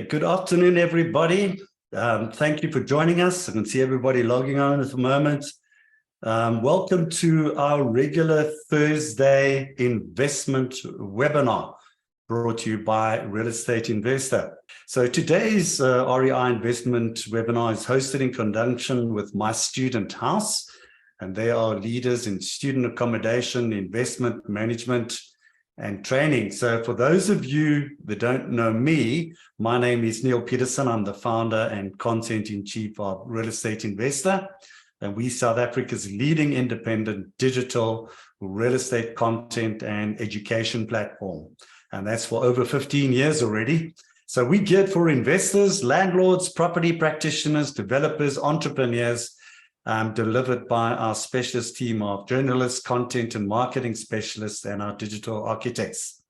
Okay, good afternoon, everybody. Thank you for joining us. I can see everybody logging on at the moment. Welcome to our regular Thursday investment webinar brought to you by Real Estate Investor. So today's REI investment webinar is hosted in conjunction with My Student House, and they are leaders in student accommodation, investment management, and training. So for those of you that don't know me, my name is Neale Petersen. I'm the founder and content-in-chief of Real Estate Investor, and we South Africa's leading independent digital real estate content and education platform. And that's for over 15 years already. So we geared for investors, landlords, property practitioners, developers, entrepreneurs, delivered by our specialist team of journalists, content and marketing specialists, and our digital architects.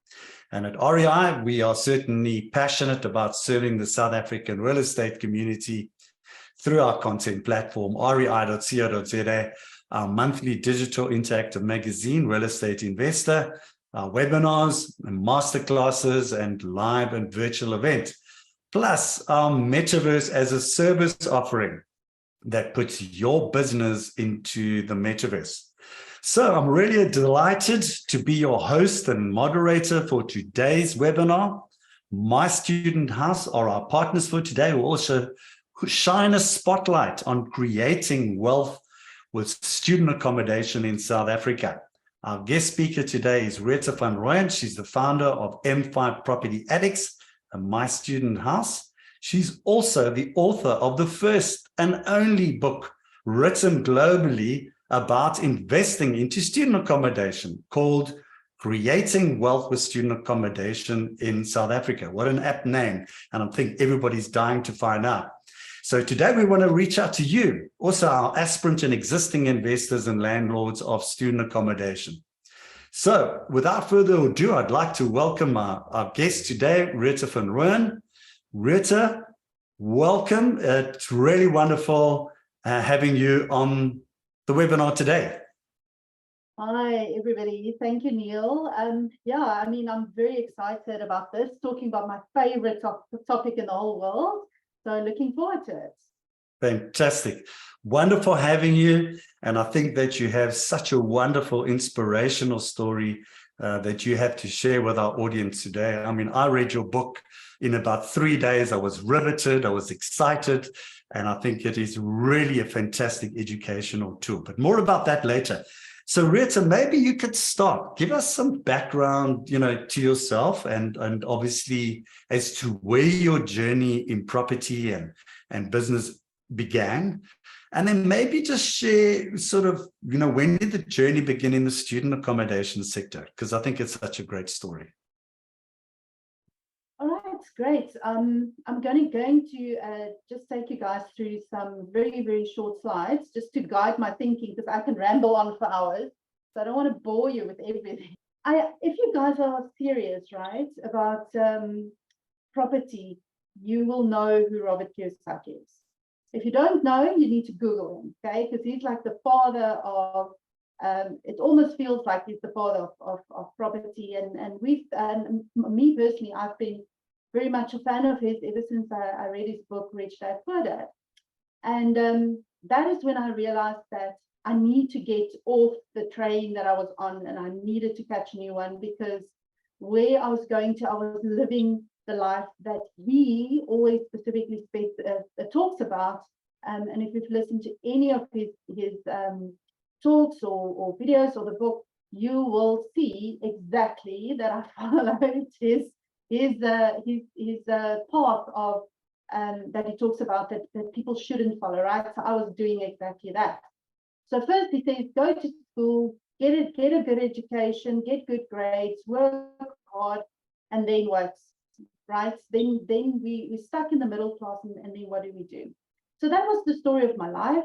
And at REI, we are certainly passionate about serving the South African real estate community through our content platform, rei.co.za, our monthly digital interactive magazine, Real Estate Investor, our webinars and masterclasses and live and virtual events, plus our metaverse as a service offering that puts your business into the metaverse. So I'm really delighted to be your host and moderator for today's webinar. My Student House are our partners for today, who also shine a spotlight on creating wealth with student accommodation in South Africa. Our guest speaker today is Rita van Rooyen. She's the founder of M5 Property Addicts and My Student House. She's also the author of the first and only book written globally about investing into student accommodation, called Creating Wealth with Student Accommodation in South Africa. What an apt name. And I think everybody's dying to find out. So today we want to reach out to you, also our aspirant and existing investors and landlords of student accommodation. So without further ado, I'd like to welcome our guest today, Rita van Rooyen. Rita, welcome. It's really wonderful having you on the webinar today. Hi, everybody. Thank you, Neale. Yeah, I mean, I'm very excited about this, talking about my favorite topic in the whole world. So looking forward to it. Fantastic. Wonderful having you. And I think that you have such a wonderful, inspirational story that you have to share with our audience today. I mean, I read your book in about 3 days. I was riveted, I was excited, and I think it is really a fantastic educational tool. But more about that later. So Rita, maybe you could start. Give us some background, to yourself and obviously as to where your journey in property and business began. And then maybe just share sort of, when did the journey begin in the student accommodation sector? Because I think it's such a great story. All right, great. I'm going to just take you guys through some very, very short slides just to guide my thinking, because I can ramble on for hours. So I don't want to bore you with everything. If you guys are serious, right, about property, you will know who Robert Kiyosaki is. If you don't know, you need to Google him, okay? Because he's like the father of, it almost feels like he's the father of property. And me personally, I've been very much a fan of his ever since I read his book, Rich Dad Poor Dad. And that is when I realized that I need to get off the train that I was on, and I needed to catch a new one, because where I was going to, I was living the life that he always specifically talks about. And if you've listened to any of his talks or videos or the book, you will see exactly that I followed his path of that he talks about that people shouldn't follow, right? So I was doing exactly that. So first he says, go to school, get a good education, get good grades, work hard, and then what? Right? Then we're stuck in the middle class, and then what do? So that was the story of my life.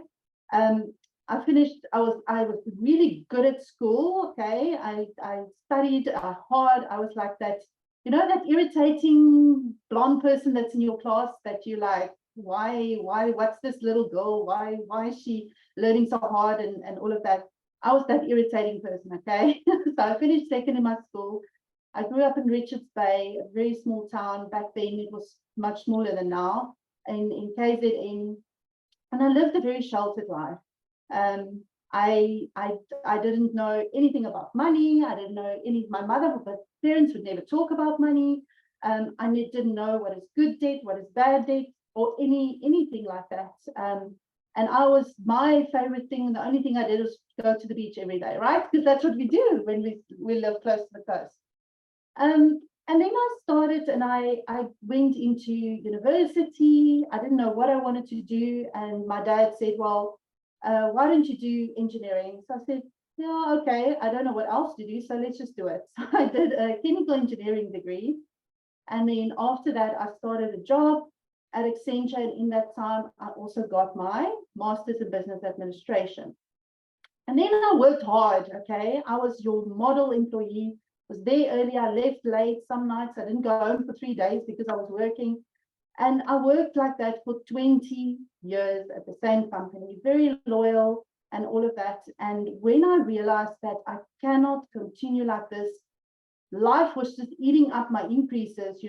I finished, I was really good at school, okay? I studied hard. I was like that, that irritating blonde person that's in your class that you like, why, what's this little girl? Why is she learning so hard and all of that? I was that irritating person, okay? So I finished second in my school. I grew up in Richards Bay, a very small town. Back then, it was much smaller than now, in KZN. And I lived a very sheltered life. I didn't know anything about money. I didn't know my parents would never talk about money. I didn't know what is good debt, what is bad debt, or anything like that. And my favorite thing, the only thing I did was go to the beach every day, right? Because that's what we do when we live close to the coast. And then I started, and I went into university. I didn't know what I wanted to do. And my dad said, well, why don't you do engineering? So I said, yeah, okay, I don't know what else to do, so let's just do it. So I did a chemical engineering degree. And then after that, I started a job at Accenture. And in that time, I also got my master's in business administration. And then I worked hard, okay? I was your model employee. Was there early, I left late. Some nights I didn't go home for 3 days because I was working. And I worked like that for 20 years at the same company, very loyal and all of that. And when I realized that I cannot continue like this, life was just eating up my increases,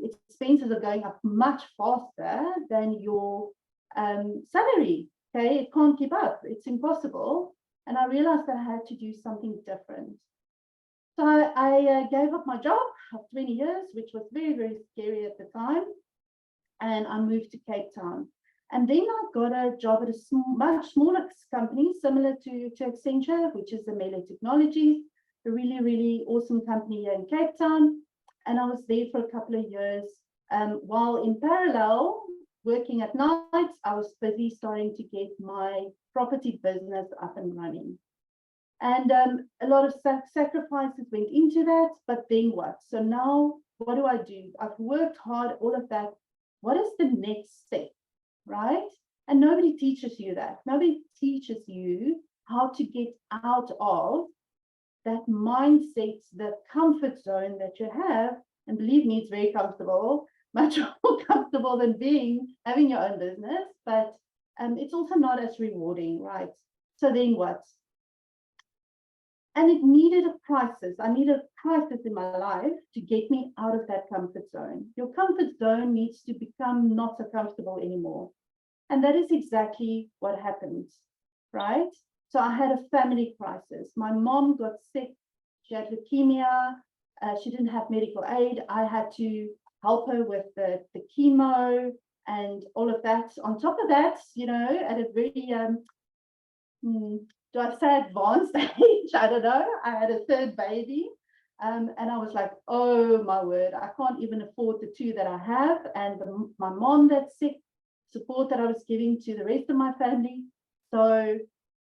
expenses are going up much faster than your salary, okay? It can't keep up, it's impossible. And I realized that I had to do something different. So I gave up my job of 20 years, which was very, very scary at the time. And I moved to Cape Town. And then I got a job at a much smaller company, similar to Accenture, which is Neale Technologies, a really, really awesome company here in Cape Town. And I was there for a couple of years. While in parallel, working at nights, I was busy starting to get my property business up and running. And a lot of sacrifices went into that, but then what? So now, what do I do? I've worked hard, all of that. What is the next step, right? And nobody teaches you that. Nobody teaches you how to get out of that mindset, the comfort zone that you have. And believe me, it's very comfortable, much more comfortable than having your own business, but it's also not as rewarding, right? So then what? And it needed a crisis. I needed a crisis in my life to get me out of that comfort zone. Your comfort zone needs to become not so comfortable anymore. And that is exactly what happened, right? So I had a family crisis. My mom got sick. She had leukemia. She didn't have medical aid. I had to help her with the chemo and all of that. On top of that, at a very do I say advanced age? I don't know. I had a third baby. And I was like, oh my word, I can't even afford the two that I have. And my mom that's sick, support that I was giving to the rest of my family. So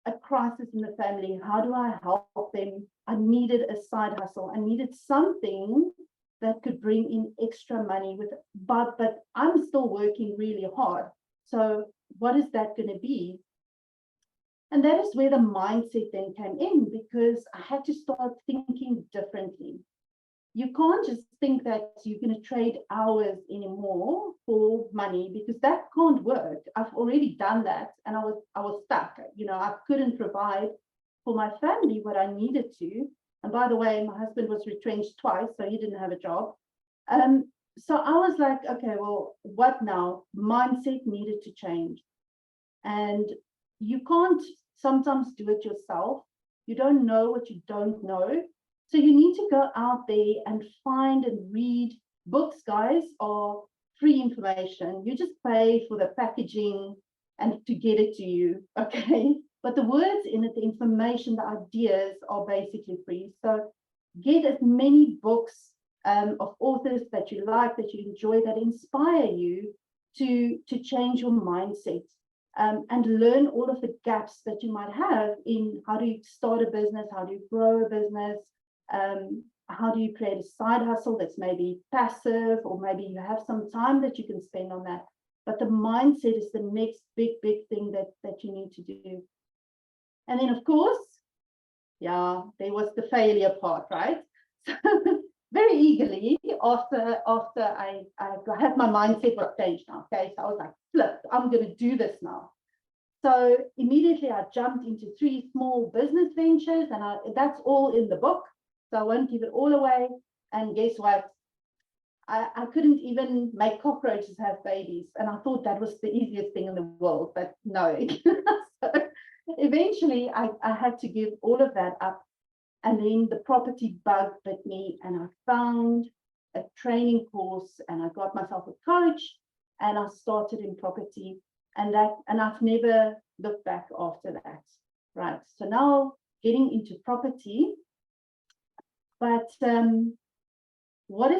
a crisis in the family. How do I help them? I needed a side hustle. I needed something that could bring in extra money but I'm still working really hard. So what is that going to be? And that is where the mindset then came in, because I had to start thinking differently. You can't just think that you're going to trade hours anymore for money, because that can't work. I've already done that, and I was stuck. I couldn't provide for my family what I needed to. And by the way, my husband was retrenched twice, so he didn't have a job. So I was like, okay, well, what now? Mindset needed to change. And you can't sometimes do it yourself. You don't know what you don't know. So you need to go out there and find and read books. Guys, are free information. You just pay for the packaging and to get it to you, okay? But the words in it, the information, the ideas are basically free. So get as many books of authors that you like, that you enjoy, that inspire you to change your mindset. And learn all of the gaps that you might have in how do you start a business, how do you grow a business, how do you create a side hustle that's maybe passive, or maybe you have some time that you can spend on that. But the mindset is the next big thing that you need to do. And then, of course, yeah, there was the failure part, right? So very eagerly, after I had my mindset was changed now, okay? So I was like, flip, I'm going to do this now. So immediately I jumped into 3 small business ventures, and that's all in the book, so I won't give it all away. And guess what? I couldn't even make cockroaches have babies. And I thought that was the easiest thing in the world, but no. So eventually I had to give all of that up. And then the property bug bit me, and I found a training course, and I got myself a coach, and I started in property, and I've never looked back after that. Right. So now getting into property, but what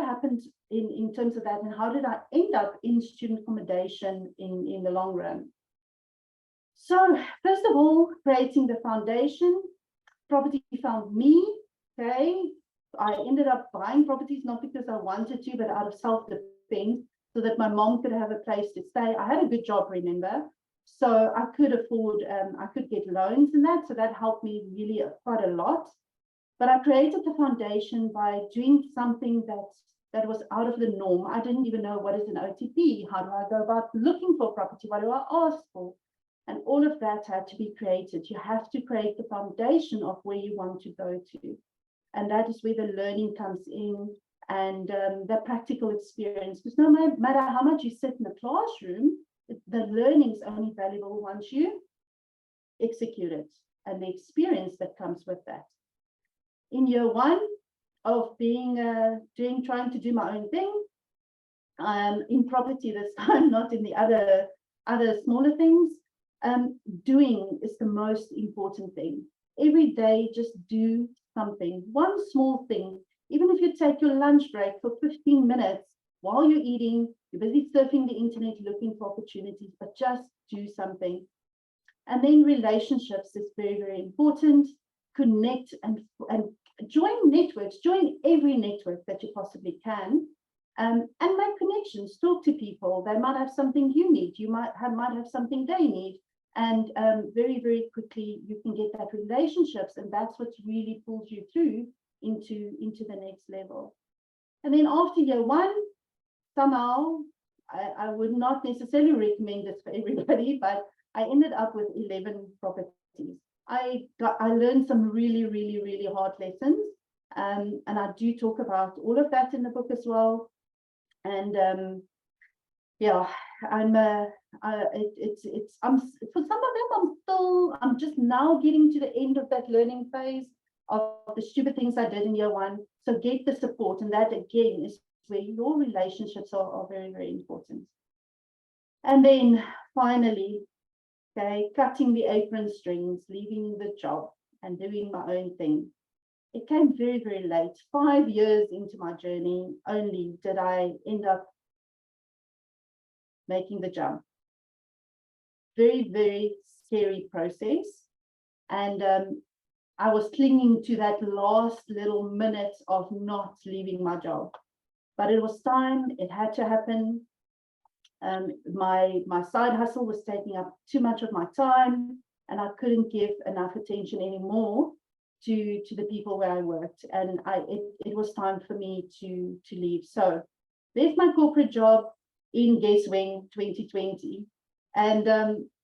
happened in terms of that, and how did I end up in student accommodation in the long run? So first of all, creating the foundation, property found me. Okay, I ended up buying properties not because I wanted to, but out of self-defense, so that my mom could have a place to stay. I had a good job, remember, so I could afford, I could get loans and that, so that helped me really quite a lot. But I created the foundation by doing something that was out of the norm. I didn't even know what is an OTP. How do I go about looking for property? What do I ask for? And all of that had to be created. You have to create the foundation of where you want to go to. And that is where the learning comes in, and the practical experience. Because no matter how much you sit in the classroom, the learning is only valuable once you execute it, and the experience that comes with that. In year one of being trying to do my own thing, in property this time, not in the other smaller things, doing is the most important thing. Every day, just do something, one small thing. Even if you take your lunch break for 15 minutes while you're eating, you're busy surfing the internet looking for opportunities, but just do something. And then relationships is very, very important. Connect and join networks, join every network that you possibly can, and make connections, talk to people. They might have something you need, you might have something they need, and very, very quickly you can get that relationships, and that's what really pulls you through into the next level. And then after year one, somehow, I would not necessarily recommend this for everybody, but I ended up with 11 properties. I learned some really, really, really hard lessons, and I do talk about all of that in the book as well. And yeah, for some of them, I'm just now getting to the end of that learning phase of the stupid things I did in year one. So get the support, and that again is where your relationships are very, very important. And then finally, okay, cutting the apron strings, leaving the job and doing my own thing. It came very, very late. 5 years into my journey only did I end up making the jump. Very, very scary process. And I was clinging to that last little minute of not leaving my job. But it was time, it had to happen. My side hustle was taking up too much of my time, and I couldn't give enough attention anymore to the people where I worked, and it was time for me to leave. So there's my corporate job in Guesswing 2020, and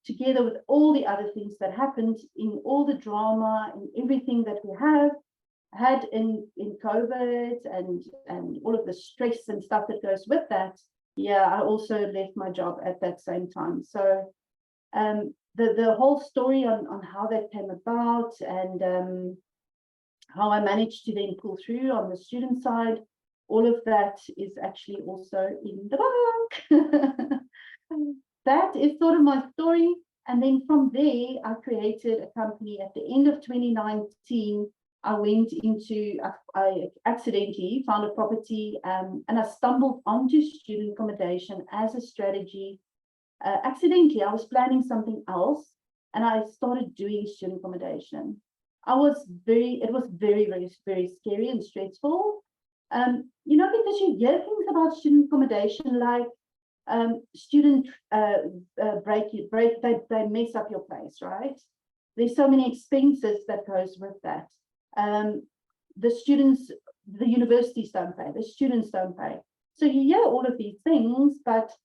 together with all the other things that happened in all the drama and everything that we had in COVID and all of the stress and stuff that goes with that. Yeah, I also left my job at that same time. So the whole story on how that came about, and how I managed to then pull through on the student side, all of that is actually also in the book. That is sort of my story. And then from there, I created a company at the end of 2019. I went into, I accidentally found a property, and I stumbled onto student accommodation as a strategy. Accidentally, I was planning something else, and I started doing student accommodation. It was very, very, very scary and stressful. You know, because you hear things about student accommodation like student they mess up your place, right? There's so many expenses that goes with that. The students, the universities don't pay, the students don't pay. So you hear all of these things, but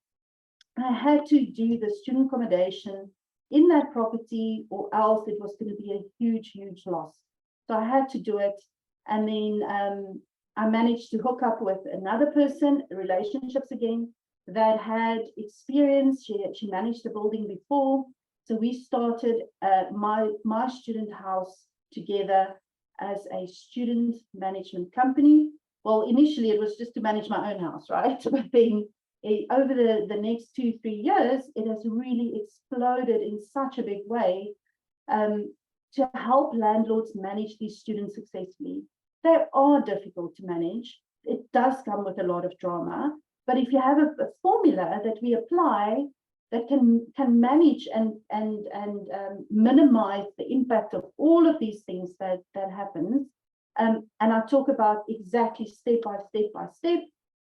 I had to do the student accommodation in that property, or else it was going to be a huge, huge loss. So I had to do it. And then I managed to hook up with another person, relationships again, that had experience. She managed the building before. So we started my student house together as a student management company. Well, initially it was just to manage my own house, right? But then over the next 2-3 years, it has really exploded in such a big way to help landlords manage these students successfully. They are difficult to manage. It does come with a lot of drama, but if you have a formula that we apply that can manage and minimize the impact of all of these things that happens, and I talk about exactly step by step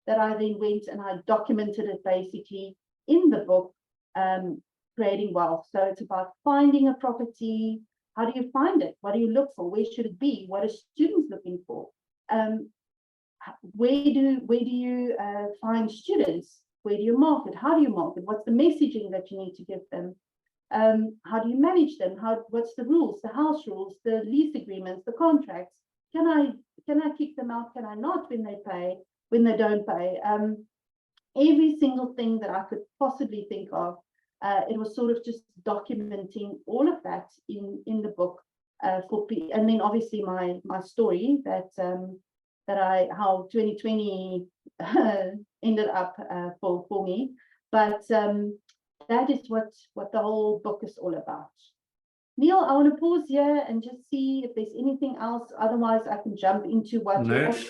that I then went and I documented it basically in the book, Creating Wealth. So it's about finding a property. How do you find it? What do you look for? Where should it be? What are students looking for? Where do you find students? Where do you market? How do you market? What's the messaging that you need to give them? How do you manage them? What's the rules, the house rules, the lease agreements, the contracts? Can I kick them out? Can I not when they pay? When they don't pay? Every single thing that I could possibly think of, it was sort of just documenting all of that in the book and then obviously my story that how 2020 ended up for me, but that is what the whole book is all about. Neale, I want to pause here and just see if there's anything else. Otherwise, I can jump into what.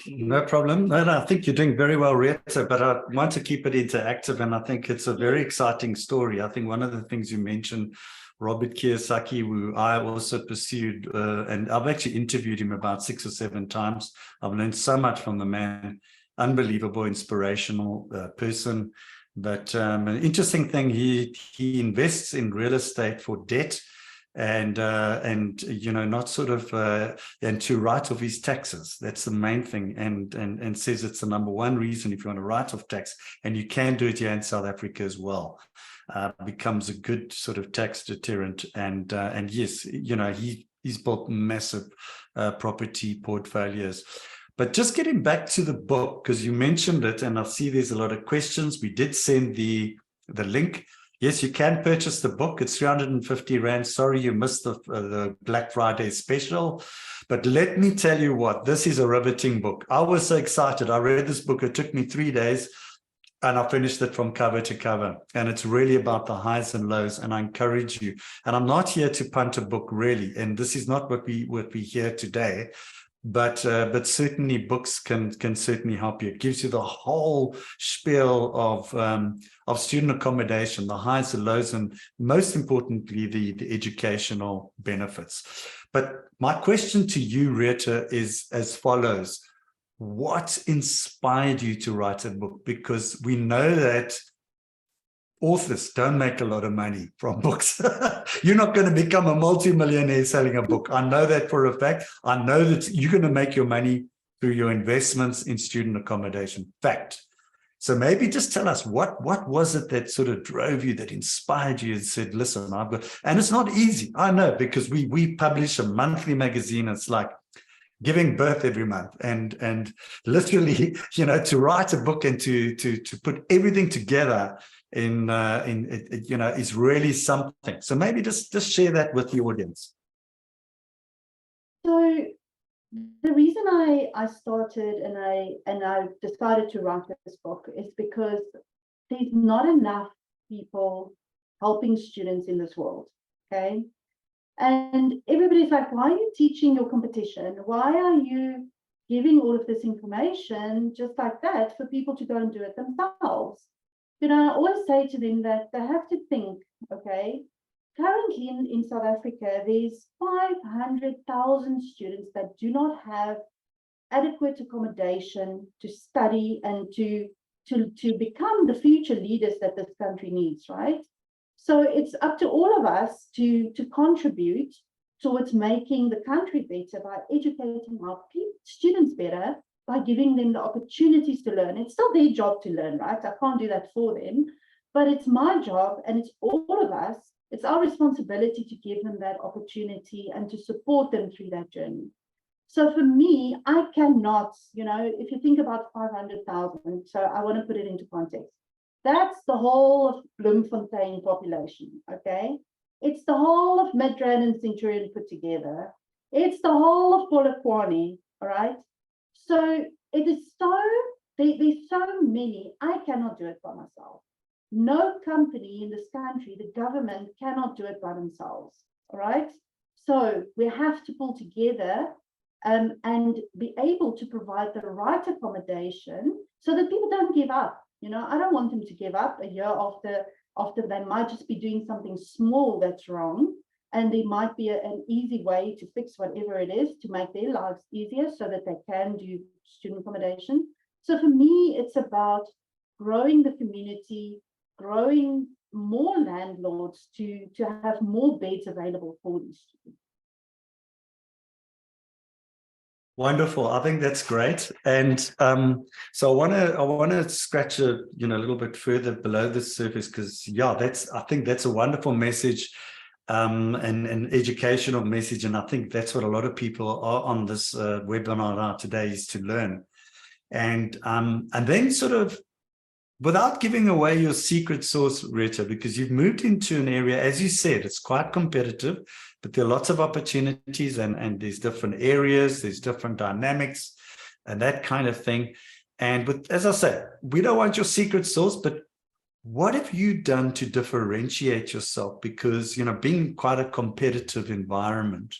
No problem. No, I think you're doing very well, Rita, but I want to keep it interactive, and I think it's a very exciting story. I think one of the things you mentioned, Robert Kiyosaki, who I also pursued, and I've actually interviewed him about 6 or 7 times. I've learned so much from the man. Unbelievable, inspirational person. But an interesting thing, he invests in real estate for debt, and not sort of and to write off his taxes. That's the main thing, and says it's the #1 reason if you want to write off tax, and you can do it here in South Africa as well. Becomes a good sort of tax deterrent, and yes, he's built massive property portfolios. But just getting back to the book, because you mentioned it, and I see there's a lot of questions. We did send the link. Yes, you can purchase the book. It's 350 Rand. Sorry you missed the Black Friday special. But let me tell you what, this is a riveting book. I was so excited. I read this book. It took me 3 days, and I finished it from cover to cover. And it's really about the highs and lows. And I encourage you. And I'm not here to punt a book, really. And this is not what we hear today. But certainly books can certainly help you. It gives you the whole spiel of student accommodation, the highs and lows, and most importantly, the educational benefits. But my question to you, Rita, is as follows. What inspired you to write a book? Because we know that authors don't make a lot of money from books. You're not going to become a multi-millionaire selling a book. I know that for a fact. I know that you're going to make your money through your investments in student accommodation. Fact. So maybe just tell us what was it that sort of drove you, that inspired you and said, listen, I've got, and it's not easy. I know, because we publish a monthly magazine. It's like giving birth every month, and literally, to write a book and to put everything together is really something. So maybe just share that with the audience. So the reason I started and I decided to write this book is because there's not enough people helping students in this world. Okay. And everybody's like, why are you teaching your competition? Why are you giving all of this information just like that for people to go and do it themselves? I always say to them that they have to think, okay, currently in South Africa, there's 500,000 students that do not have adequate accommodation to study and to become the future leaders that this country needs, right? So it's up to all of us to contribute towards making the country better by educating our students better, by giving them the opportunities to learn. It's still their job to learn, right? I can't do that for them, but it's my job, and it's all of us. It's our responsibility to give them that opportunity and to support them through that journey. So for me, I cannot, if you think about 500,000, so I want to put it into context. That's the whole of Bloemfontein population, okay? It's the whole of Midrand and Centurion put together. It's the whole of Polokwane, all right? So it is there's so many, I cannot do it by myself. No company in this country, the government cannot do it by themselves, all right? So we have to pull together and be able to provide the right accommodation so that people don't give up. I don't want them to give up a year after they might just be doing something small that's wrong. And there might be an easy way to fix whatever it is to make their lives easier so that they can do student accommodation. So for me, it's about growing the community, growing more landlords to have more beds available for these students. Wonderful. I think that's great. And so I want to scratch a little bit further below the surface, because I think that's a wonderful message, an educational message. And I think that's what a lot of people are on this webinar today, is to learn. And then sort of, without giving away your secret sauce, Rita, because you've moved into an area, as you said, it's quite competitive, but there are lots of opportunities, and there's different areas, there's different dynamics and that kind of thing. And as I said, we don't want your secret sauce, but what have you done to differentiate yourself? Because, being quite a competitive environment,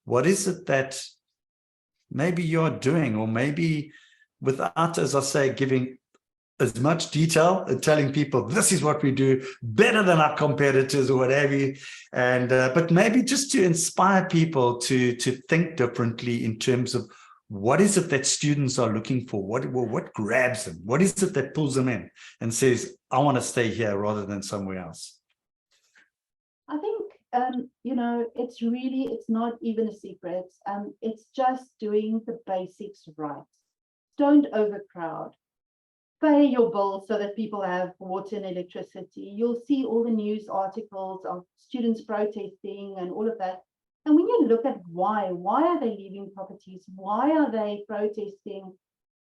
what is it that maybe you're doing, or maybe without, as I say, giving as much detail and telling people this is what we do better than our competitors or whatever, and but maybe just to inspire people to think differently in terms of what is it that students are looking for, what grabs them, what is it that pulls them in and says, I want to stay here rather than somewhere else. I think it's not even a secret. It's just doing the basics right. Don't overcrowd. Pay your bills so that people have water and electricity. You'll see all the news articles of students protesting and all of that. And when you look at why are they leaving properties? Why are they protesting?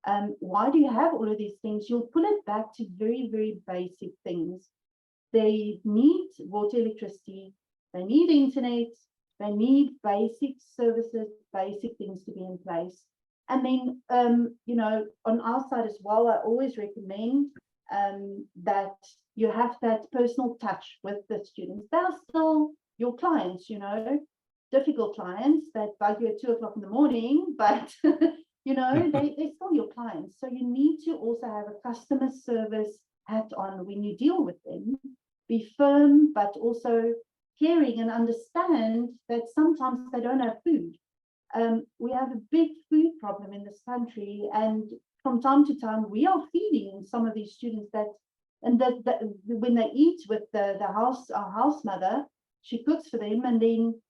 Why do you have all of these things? You'll pull it back to very, very basic things. They need water, electricity. They need internet. They need basic services, basic things to be in place. And then, on our side as well, I always recommend that you have that personal touch with the students. They're still your clients, difficult clients that bug you at 2 o'clock in the morning, but, they're still your clients. So you need to also have a customer service hat on when you deal with them. Be firm, but also caring, and understand that sometimes they don't have food. We have a big food problem in this country, and from time to time we are feeding some of these students that when they eat with our house mother, she cooks for them, and then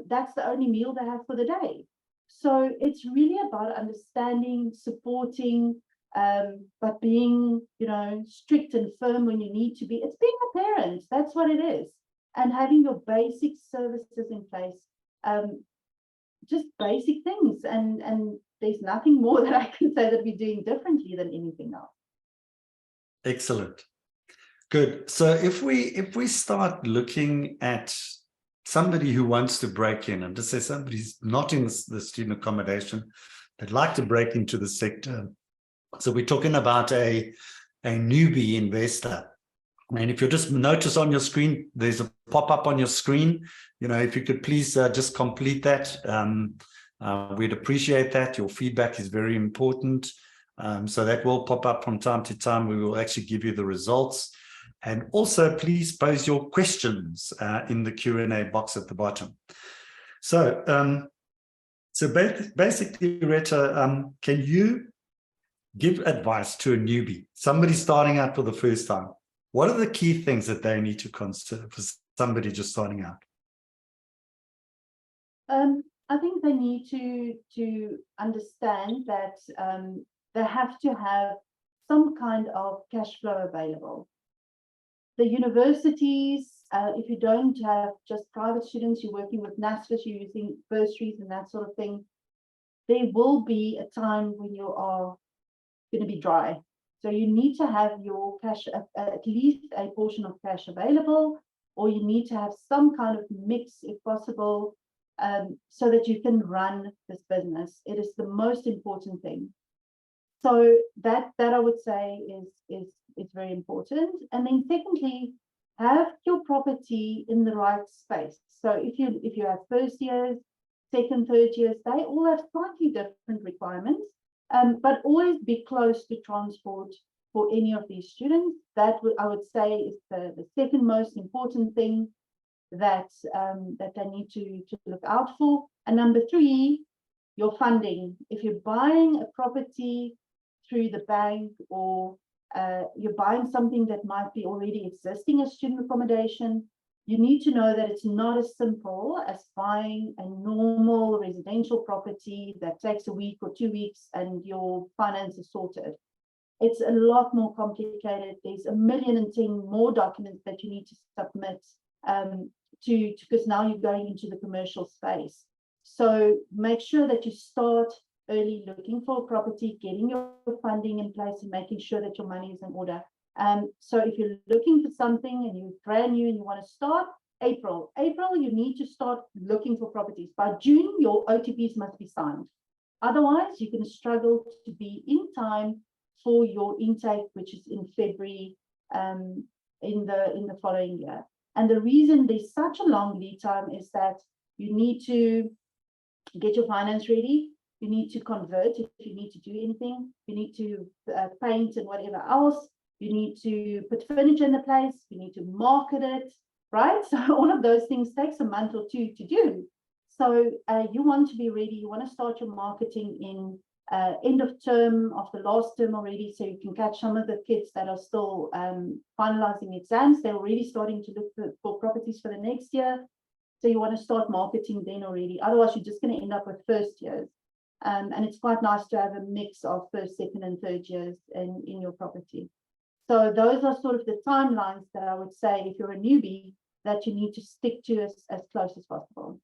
that's the only meal they have for the day. So it's really about understanding, supporting, but being strict and firm when you need to be. It's being a parent, that's what it is, and having your basic services in place. Just basic things, and there's nothing more that I can say that we're doing differently than anything else. Excellent. Good. So if we start looking at somebody who wants to break in, and to say somebody's not in the student accommodation, they'd like to break into the sector. So we're talking about a newbie investor. And if you just notice on your screen, there's a pop-up on your screen. If you could please just complete that. We'd appreciate that. Your feedback is very important. So that will pop up from time to time. We will actually give you the results. And also, please pose your questions in the Q&A box at the bottom. So, basically, Rita, can you give advice to a newbie, somebody starting out for the first time? What are the key things that they need to consider for somebody just starting out? I think they need to understand that they have to have some kind of cash flow available. The universities, if you don't have just private students, you're working with NSFAS, you're using bursaries and that sort of thing. there will be a time when you are going to be dry. So you need to have your cash, at least a portion of cash available, or you need to have some kind of mix if possible, so that you can run this business. It is the most important thing. So that I would say is very important. And then secondly, have your property in the right space. So if you have first years, second, third years, they all have slightly different requirements, but always be close to transport for any of these students. That I would say is the second most important thing that they need to look out for. And number three, your funding. If you're buying a property through the bank, or you're buying something that might be already existing as student accommodation, you need to know that it's not as simple as buying a normal residential property that takes a week or 2 weeks and your finance is sorted. It's a lot more complicated. There's 1,010,000 more documents that you need to submit because now you're going into the commercial space. So make sure that you start early looking for a property, getting your funding in place and making sure that your money is in order. So if you're looking for something and you're brand new and you want to start, April, you need to start looking for properties. By June, your OTPs must be signed. Otherwise, you're going to struggle to be in time for your intake, which is in February in the following year. And the reason there's such a long lead time is that you need to get your finance ready. You need to convert if you need to do anything. You need to paint and whatever else. You need to put furniture in the place. You need to market it, right? So all of those things takes a month or two to do. So you want to be ready. You want to start your marketing in end of term of the last term already, so you can catch some of the kids that are still finalizing exams. They're already starting to look for properties for the next year. So you want to start marketing then already. Otherwise, you're just going to end up with first years. And it's quite nice to have a mix of first, second, and third years in your property. So those are sort of the timelines that I would say, if you're a newbie, that you need to stick to as close as possible.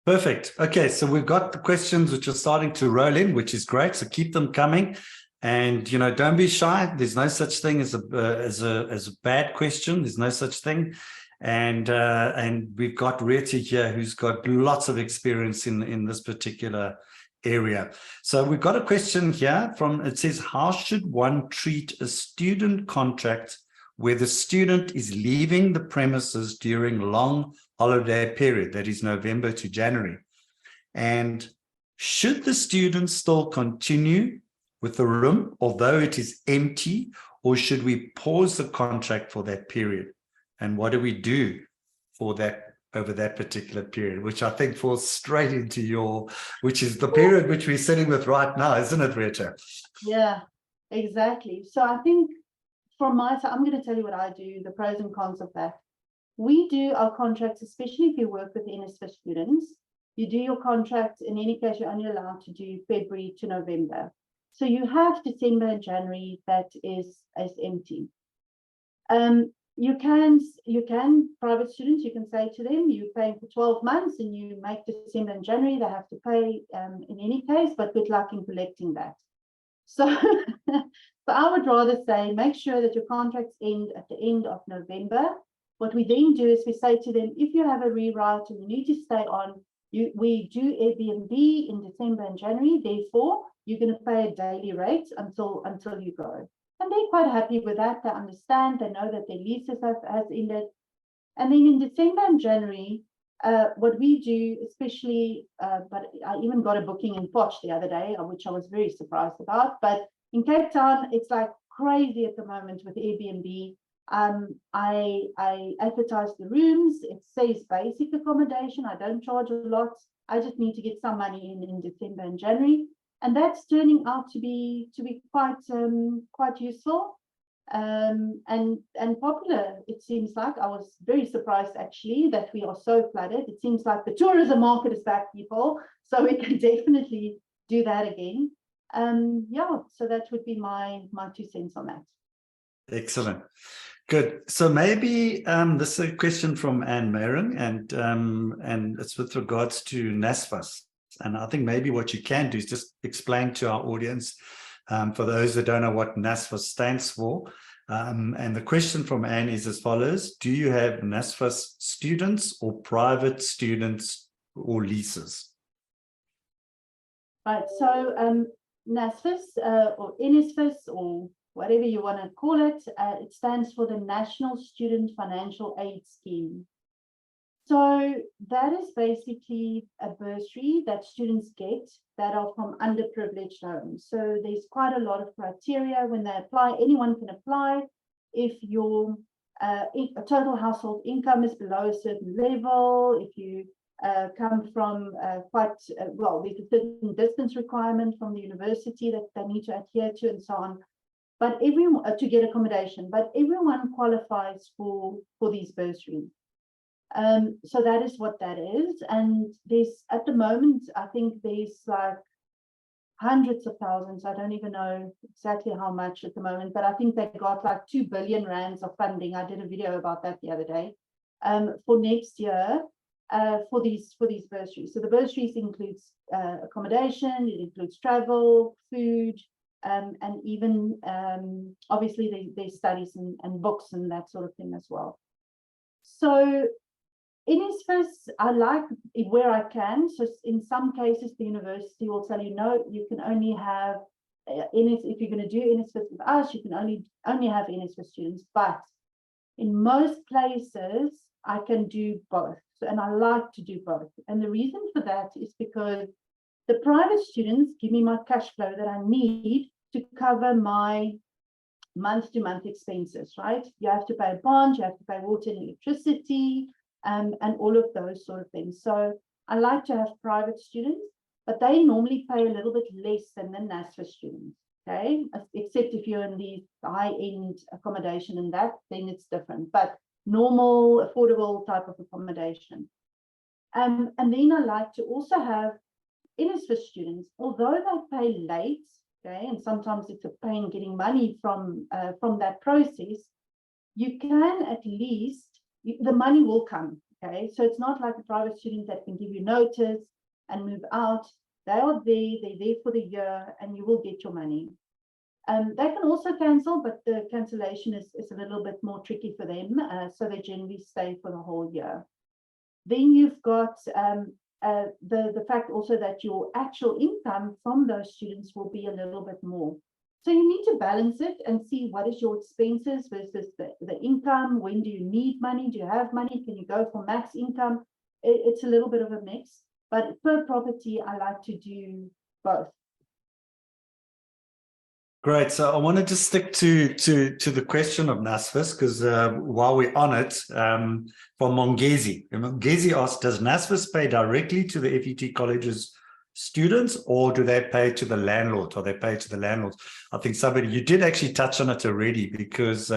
Perfect. Okay, so we've got the questions which are starting to roll in, which is great. So keep them coming, and don't be shy. There's no such thing as a bad question. There's no such thing. And we've got Rita here, who's got lots of experience in this particular area. So we've got a question here it says, how should one treat a student contract where the student is leaving the premises during long holiday period, that is November to January? And should the student still continue with the room, although it is empty, or should we pause the contract for that period? And what do we do for that over that particular period, which I think falls straight into which is the period which we're sitting with right now, isn't it, Rita? Yeah, exactly. So I think from my side, I'm going to tell you what I do, the pros and cons of that. We do our contracts, especially if you work with NSFAS students, you do your contracts. In any case, you're only allowed to do February to November. So you have December and January that is empty. You can, private students, you can say to them, you're paying for 12 months and you make December and January, they have to pay in any case, but good luck in collecting that. So, so I would rather say, make sure that your contracts end at the end of November. What we then do is we say to them, if you have a rewrite and you need to stay on, we do Airbnb in December and January, therefore you're going to pay a daily rate until you go. And they're quite happy with that. They understand, they know that their leases has ended. And then in December and January, what we do, especially, but I even got a booking in Potch the other day, which I was very surprised about. But in Cape Town, it's like crazy at the moment with Airbnb. I advertise the rooms. It says basic accommodation. I don't charge a lot. I just need to get some money in December and January. And that's turning out to be quite useful and popular. It seems like I was very surprised actually that we are so flooded. It seems like the tourism market is back, people. So we can definitely do that again. Yeah, so that would be my 2 cents on that. Excellent. Good. So maybe this is a question from Anne Marin, and it's with regards to NSFAS And I think maybe what you can do is just explain to our audience, for those that don't know what NSFAS stands for. And the question from Anne is as follows: do you have NSFAS students or private students or leases? Right, so NSFAS or NSFAS or whatever you want to call it, it stands for the National Student Financial Aid Scheme. So that is basically a bursary that students get that are from underprivileged homes. So there's quite a lot of criteria when they apply. Anyone can apply if your total household income is below a certain level, if you come from well, there's a certain distance requirement from the university that they need to adhere to, and so on. But everyone to get accommodation, but everyone qualifies for these bursaries. So that is what that is. And there's, at the moment, I think there's like hundreds of thousands. I don't even know exactly how much at the moment, but I think they got like 2 billion rands of funding. I did a video about that the other day, for next year, for these bursaries. So the bursaries includes accommodation, it includes travel, food, and even obviously there's studies and books and that sort of thing as well. So NSFAS, I like it where I can. So in some cases, the university will tell you, no, you can only have if you're going to do NSFAS with us, you can only have NSFAS students. But in most places, I can do both. So, and I like to do both. And the reason for that is because the private students give me my cash flow that I need to cover my month-to-month expenses, right? You have to pay a bond, you have to pay water and electricity, and all of those sort of things. So I like to have private students, but they normally pay a little bit less than the NSFAS students, okay? Except if you're in the high-end accommodation and that, then it's different. But normal, affordable type of accommodation. And then I like to also have NSFAS students, although they pay late, okay, and sometimes it's a pain getting money from that process, you can at least, the money will come, okay? So it's not like a private student that can give you notice and move out. They are there, they're there for the year, and you will get your money. They can also cancel, but the cancellation is a little bit more tricky for them, so they generally stay for the whole year. Then you've got the fact also that your actual income from those students will be a little bit more. So you need to balance it and see what is your expenses versus the income. When do you need money? Do you have money? Can you go for max income? It's a little bit of a mix, but per property, I like to do both. Great. So I want to just stick to the question of NSFAS, because while we're on it, from Mongezi. Mongezi asked, does NSFAS pay directly to the FET college's students, or do they pay to the landlord? Or they pay to the landlords? I think somebody, you did actually touch on it already, because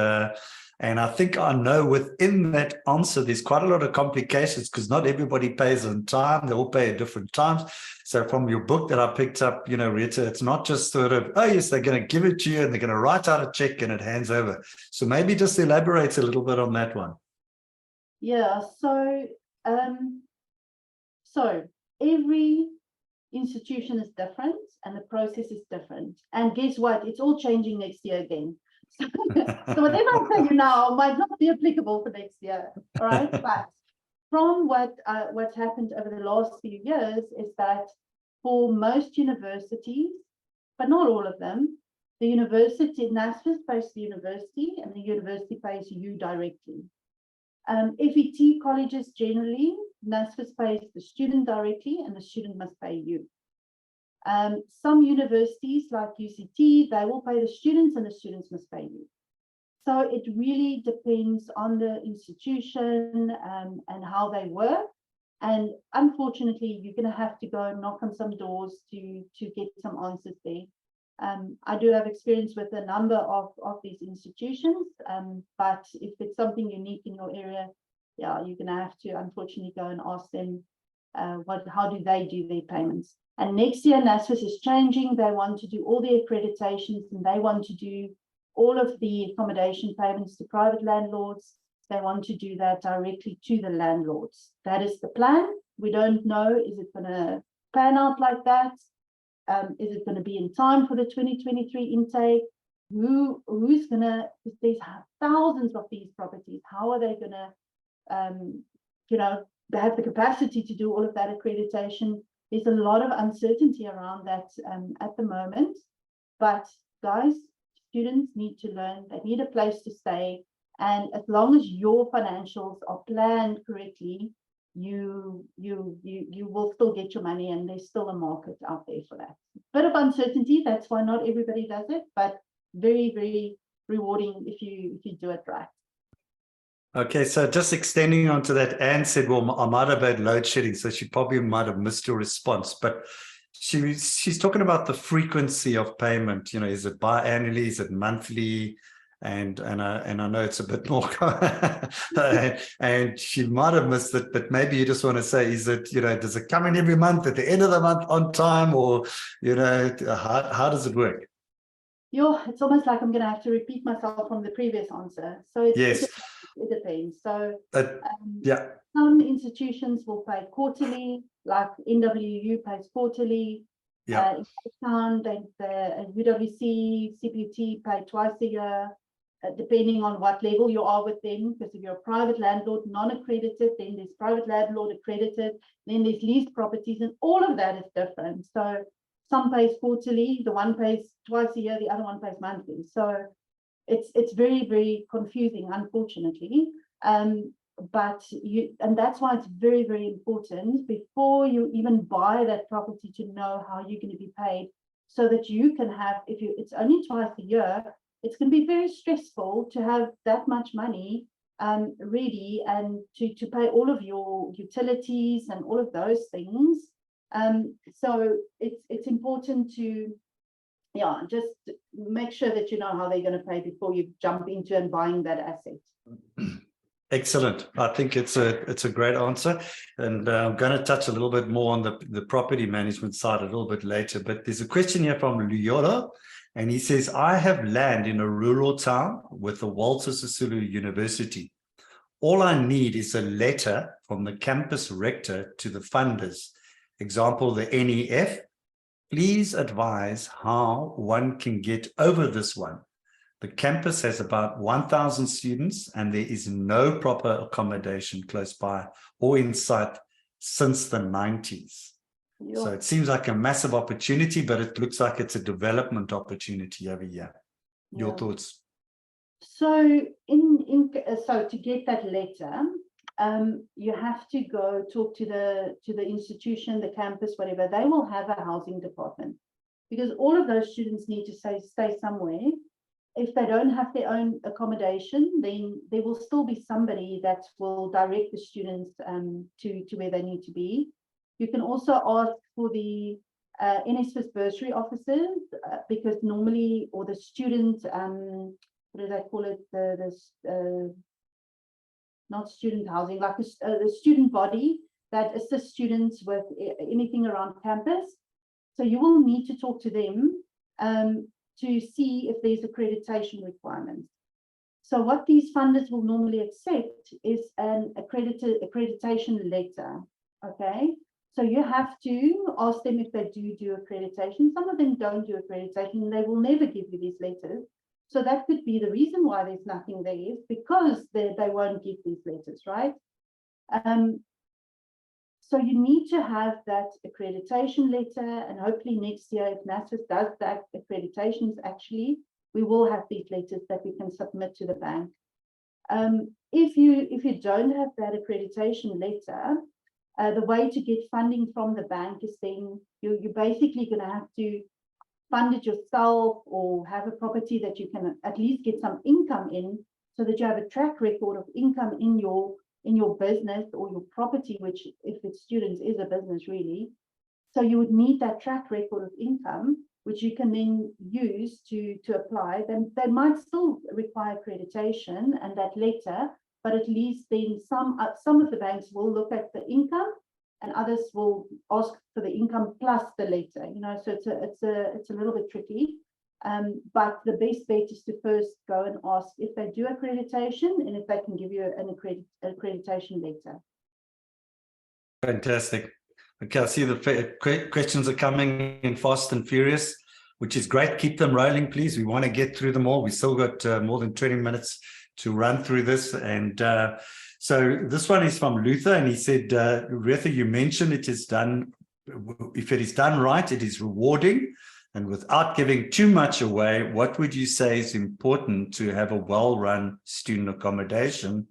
and I think I know within that answer, there's quite a lot of complications, because not everybody pays on time. They all pay at different times. So from your book that I picked up, you know, Rita, it's not just sort of, oh, yes, they're going to give it to you and they're going to write out a check and it hands over. So maybe just elaborate a little bit on that one. Yeah, so every institution is different and the process is different. And guess what? It's all changing next year again. So whatever I tell you now might not be applicable for next year. All right. But from what's happened over the last few years is that for most universities, but not all of them, the university, NSFAS pays the university and the university pays you directly. FET colleges generally, NSFAS pays the student directly and the student must pay you. Some universities like UCT, they will pay the students and the students must pay you. So it really depends on the institution and how they work. And unfortunately, you're going to have to go and knock on some doors to get some answers there. I do have experience with a number of these institutions, but if it's something unique in your area, yeah, you're going to have to unfortunately go and ask them how do they do their payments. And next year, NSFAS is changing. They want to do all the accreditations and they want to do all of the accommodation payments to private landlords. They want to do that directly to the landlords. That is the plan. We don't know, is it going to pan out like that? Is it going to be in time for the 2023 intake? Who's going to, there's thousands of these properties. How are they going to, they have the capacity to do all of that accreditation? There's a lot of uncertainty around that at the moment. But guys, students need to learn, they need a place to stay. And as long as your financials are planned correctly, you will still get your money, and there's still a market out there for that. Bit of uncertainty, that's why not everybody does it, but very, very rewarding if you do it right. Okay, so just extending onto that, Anne said, well, I might have had load shedding, so she probably might have missed your response, but she's talking about the frequency of payment. Is it biannually, is it monthly? And I know it's a bit more and she might have missed it, but maybe you just want to say, is it, does it come in every month at the end of the month on time, or how does it work? It's almost like I'm going to have to repeat myself from the previous answer. So yes, it depends. So yeah, some institutions will pay quarterly, like NWU pays quarterly. Yeah. In Cape Town, the UWC, CPT pay twice a year, depending on what level you are with them. Because if you're a private landlord, non-accredited, then there's private landlord accredited, then there's leased properties, and all of that is different. So some pays quarterly, the one pays twice a year, the other one pays monthly. So it's very, very confusing, unfortunately. And that's why it's very, very important before you even buy that property to know how you're going to be paid, so that you can have, it's only twice a year, it's going to be very stressful to have that much money ready and to pay all of your utilities and all of those things. So it's important to just make sure that you know how they're going to pay before you jump into and buying that asset. Excellent. I think it's a great answer, and I'm going to touch a little bit more on the property management side a little bit later. But there's a question here from Luyolo, and he says, I have land in a rural town with the Walter Sisulu University. All I need is a letter from the campus rector to the funders, example, the NEF. Please advise how one can get over this one. The campus has about 1,000 students, and there is no proper accommodation close by or in sight since the 90s. So it seems like a massive opportunity, but it looks like it's a development opportunity over here. Your thoughts? So so to get that letter, you have to go talk to the institution, the campus, whatever. They will have a housing department, because all of those students need to stay somewhere. If they don't have their own accommodation, then there will still be somebody that will direct the students to where they need to be. You can also ask for the NSFAS bursary officers, because normally, or the student, what do they call it? Not student housing, like the student body that assists students with anything around campus. So you will need to talk to them to see if there's accreditation requirements. So what these funders will normally accept is an accreditation letter. Okay, so you have to ask them if they do accreditation. Some of them don't do accreditation, and they will never give you these letters. So that could be the reason why there's nothing there, is because they won't give these letters, right? So you need to have that accreditation letter, and hopefully next year, if NSFAS does that accreditations, actually, we will have these letters that we can submit to the bank. If you don't have that accreditation letter, the way to get funding from the bank is then you're basically going to have to fund it yourself, or have a property that you can at least get some income in, so that you have a track record of income in your business or your property, which if it's students is a business really. So you would need that track record of income, which you can then use to apply. Then they might still require accreditation and that letter, but at least then some of the banks will look at the income, and others will ask for the income plus the letter. So it's a little bit tricky. But the best bet is to first go and ask if they do accreditation, and if they can give you an accreditation letter. Fantastic. Okay, I see the questions are coming in fast and furious, which is great. Keep them rolling, please. We want to get through them all. We still got more than 20 minutes to run through this. And so this one is from Luther, and he said, Retha, you mentioned it is done, if it is done right, it is rewarding. And without giving too much away, what would you say is important to have a well-run student accommodation?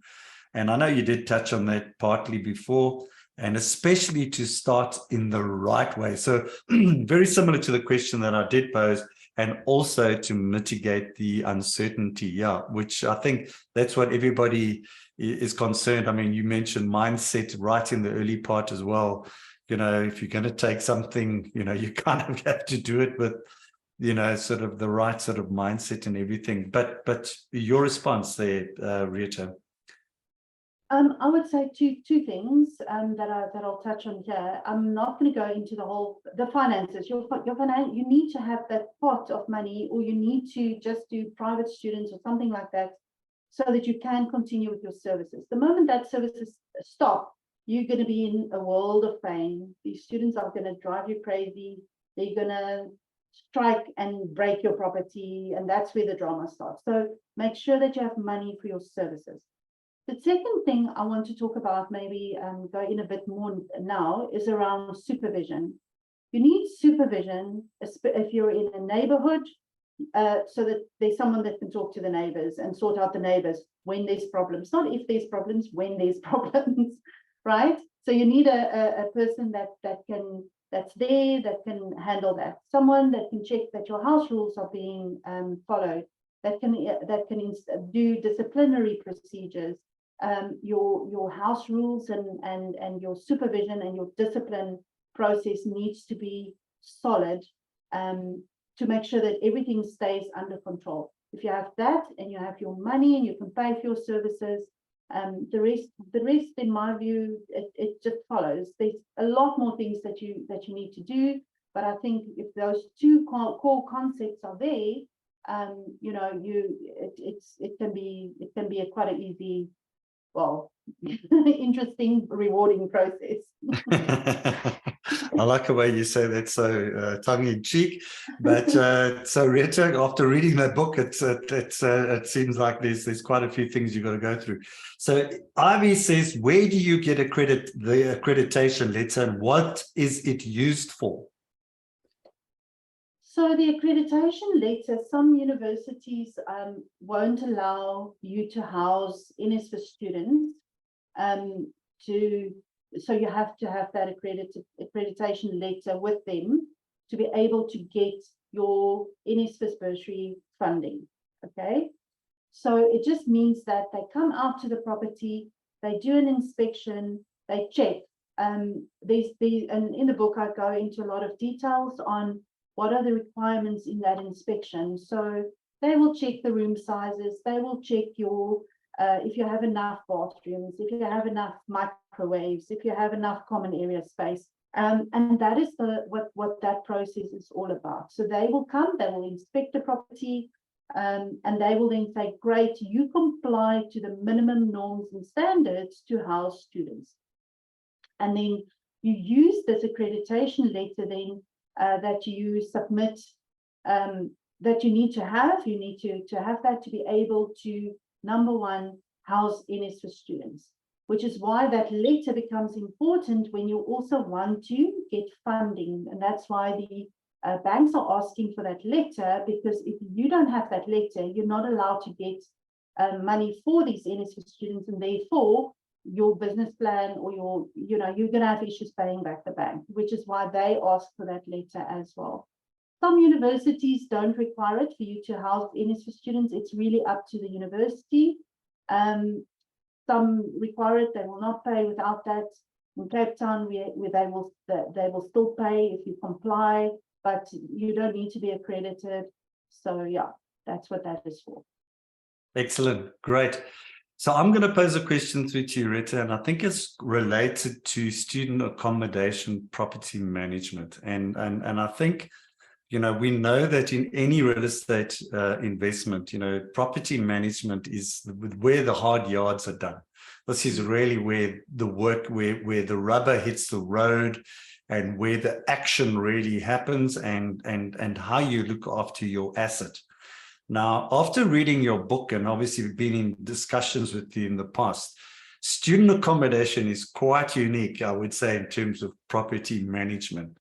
And I know you did touch on that partly before, and especially to start in the right way. So very similar to the question that I did pose, and also to mitigate the uncertainty, yeah, which I think that's what everybody is concerned. I mean, you mentioned mindset right in the early part as well. You know, if you're going to take something, you know, you kind of have to do it with, you know, sort of the right sort of mindset and everything. But your response there, Rita? I would say two things that I'll touch on here. I'm not going to go into the finances. You need to have that pot of money, or you need to just do private students or something like that, so that you can continue with your services. The moment that services stop, you're going to be in a world of pain. These students are going to drive you crazy. They're going to strike and break your property, and that's where the drama starts. So make sure that you have money for your services. The second thing I want to talk about, maybe go in a bit more now, is around supervision. You need supervision if you're in a neighborhood, so that there's someone that can talk to the neighbors and sort out the neighbors when there's problems, not if there's problems, when there's problems, right? So you need a person that's there, that can handle that. Someone that can check that your house rules are being followed, that can do disciplinary procedures. Your house rules and your supervision and your discipline process needs to be solid, to make sure that everything stays under control. If you have that, and you have your money, and you can pay for your services, the rest, in my view, it just follows. There's a lot more things that you need to do, but I think if those two core concepts are there, you know, it can be quite an easy, well, interesting, rewarding process. I like the way you say that, so tongue-in-cheek. But so Rita, after reading that book, it seems like there's quite a few things you've got to go through. So Ivy says, where do you get the accreditation letter, and what is it used for? So the accreditation letter, some universities won't allow you to house NSFAS students. So you have to have that accreditation letter with them to be able to get your NSFAS bursary funding. Okay, so it just means that they come out to the property, they do an inspection, they check. And in the book I go into a lot of details on what are the requirements in that inspection. So they will check the room sizes, they will check your if you have enough bathrooms, if you have enough microwaves, if you have enough common area space, and that is what that process is all about. So they will come, they will inspect the property, and they will then say, great, you comply to the minimum norms and standards to house students. And then you use this accreditation letter then that you submit, that you need to have. You need to have that to be able to, number one, house NSFAS students, which is why that letter becomes important when you also want to get funding. And that's why the banks are asking for that letter, because if you don't have that letter, you're not allowed to get money for these NSFAS students, and therefore your business plan or you're going to have issues paying back the bank, which is why they ask for that letter as well. Some universities don't require it for you to house NSFAS students. It's really up to the university. Some require it, they will not pay without that. In Cape Town, where they will still pay if you comply, but you don't need to be accredited. So yeah, that's what that is for. Excellent, great. So I'm going to pose a question through to you, Rita, and I think it's related to student accommodation property management. And I think, you know, we know that in any real estate investment, you know, property management is where the hard yards are done. This is really where the work, where the rubber hits the road. and where the action really happens, and how you look after your asset. Now, after reading your book, and obviously been in discussions with you in the past, student accommodation is quite unique, I would say, in terms of property management.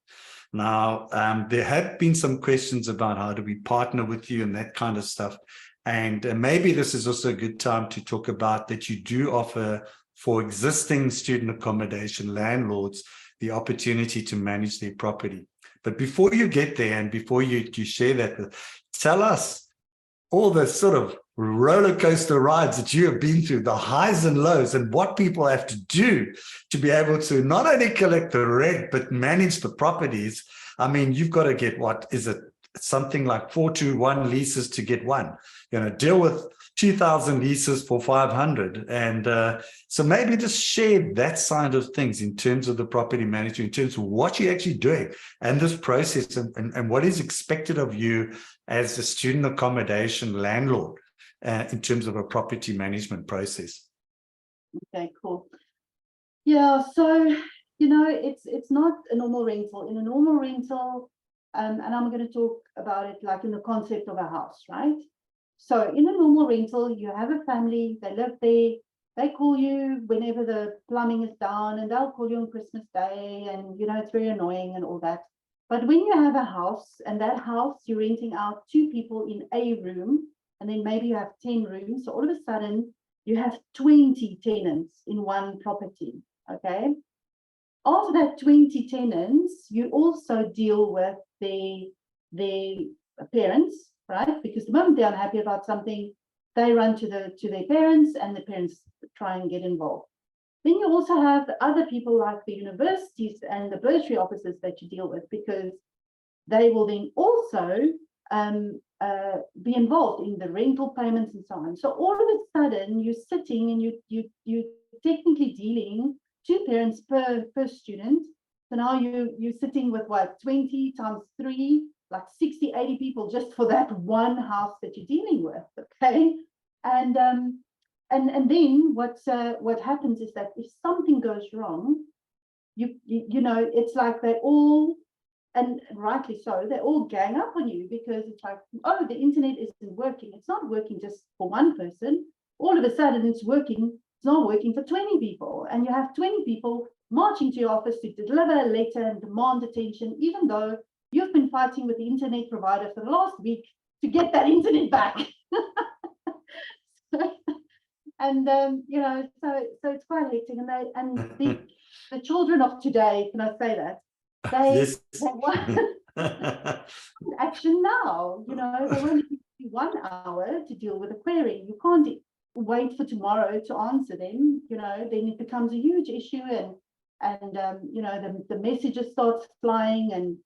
Now, there have been some questions about how do we partner with you and that kind of stuff. And maybe this is also a good time to talk about that you do offer for existing student accommodation landlords the opportunity to manage their property. But before you get there, and before you share that, tell us all the sort of roller coaster rides that you have been through, the highs and lows, and what people have to do to be able to not only collect the rent, but manage the properties. I mean, you've got to get, what is it, something like 4-to-1 leases to get one, deal with 2,000 leases for 500. And so maybe just share that side of things in terms of the property management, in terms of what you're actually doing and this process, and what is expected of you as a student accommodation landlord in terms of a property management process. Okay, cool. Yeah, so, it's not a normal rental. In a normal rental, and I'm going to talk about it like in the concept of a house, right? So in a normal rental, you have a family, they live there, they call you whenever the plumbing is down, and they'll call you on Christmas Day, and it's very annoying and all that. But when you have a house, and that house you're renting out 2 people in a room, and then maybe you have 10 rooms, so all of a sudden you have 20 tenants in one property, okay? After that 20 tenants, you also deal with their parents, right? Because the moment they're unhappy about something, they run to their parents, and the parents try and get involved. Then you also have the other people like the universities and the bursary officers that you deal with, because they will then also be involved in the rental payments and so on. So all of a sudden you're sitting and you're technically dealing 2 parents per student. So now you're sitting with what, 20 times 3, like 60, 80 people just for that one house that you're dealing with, okay? And then what happens is that if something goes wrong, it's like they all, and rightly so, they all gang up on you, because it's like, oh, the internet isn't working. It's not working just for one person. All of a sudden it's working. It's not working for 20 people, and you have 20 people marching to your office to deliver a letter and demand attention, even though you've been fighting with the internet provider for the last week to get that internet back. And so it's quite hectic, and the children of today, can I say that? They want action now. They only give you 1 hour to deal with a query. You can't wait for tomorrow to answer them. Then it becomes a huge issue, and the messages start flying,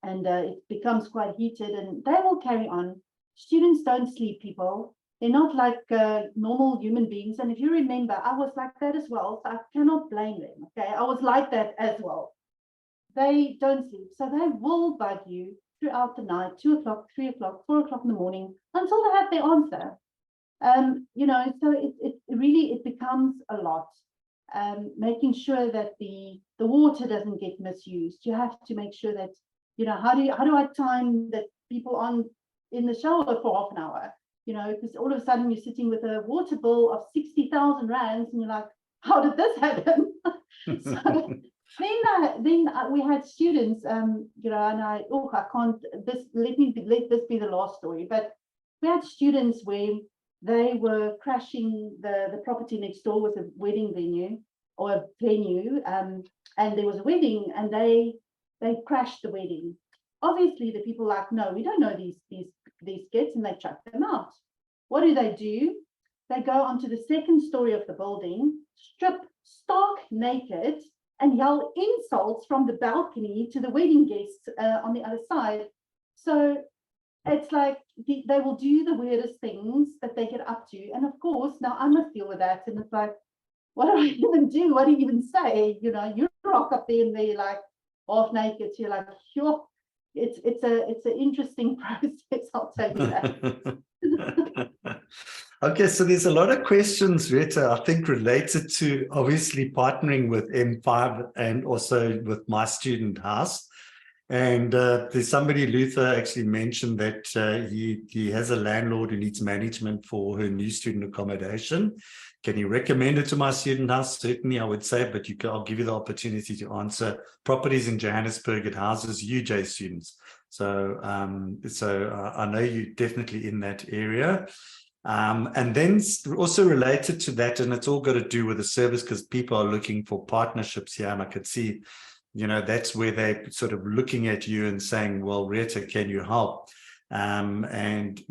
and it becomes quite heated, and they will carry on. Students don't sleep, people. They're not like normal human beings. And if you remember, I was like that as well. So I cannot blame them. Okay, I was like that as well. They don't sleep, so they will bug you throughout the night, 2 o'clock, 3 o'clock, 4 o'clock in the morning, until they have their answer. So it becomes a lot. Making sure that the water doesn't get misused. You have to make sure that, how do I time that people on in the shower for half an hour? Because all of a sudden you're sitting with a water bill of 60,000 rands, and you're like, how did this happen? So then we had students, and I can't, let this be the last story, but we had students where they were crashing the property next door was a wedding venue or a venue, and there was a wedding, and they crashed the wedding. Obviously the people like, no, we don't know these kids, and they chuck them out. What do? They go onto the 2nd story of the building, strip stark naked, and yell insults from the balcony to the wedding guests on the other side. So it's like they will do the weirdest things that they get up to. And of course, now I must deal with that. And it's like, what do I even do? What do you even say? You rock up there and they're like half naked. You're like, sure. It's an interesting process, I'll tell you that. Okay, so there's a lot of questions, Rita, I think related to obviously partnering with M5 and also with My Student House. And there's somebody, Luther, actually mentioned that he has a landlord who needs management for her new student accommodation. Can you recommend it to My Student House? Certainly, I would say, but I'll give you the opportunity to answer. Properties in Johannesburg, it houses UJ students. So, I know you're definitely in that area. And then also related to that, and it's all got to do with the service because people are looking for partnerships here. And I could see, that's where they're sort of looking at you and saying, well, Rita, can you help? And,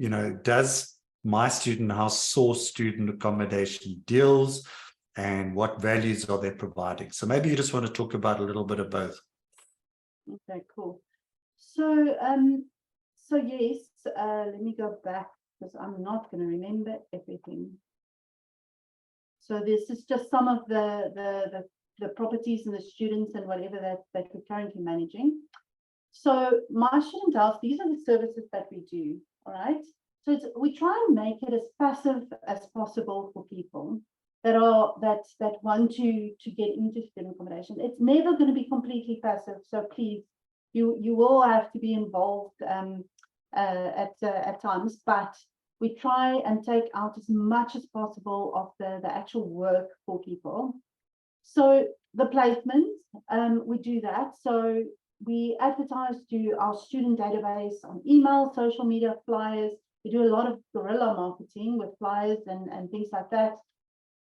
does My Student House source student accommodation deals, and what values are they providing? So maybe you just want to talk about a little bit of both. Okay, cool. So, yes, let me go back because I'm not going to remember everything. So this is just some of the properties and the students and whatever that we're currently managing. So My Student House, these are the services that we do, all right? So we try and make it as passive as possible for people that want to get into student accommodation. It's never going to be completely passive. So please, you will have to be involved at times, but we try and take out as much as possible of the actual work for people. So the placements, we do that. So we advertise to our student database on email, social media, flyers. We do a lot of guerrilla marketing with flyers and things like that.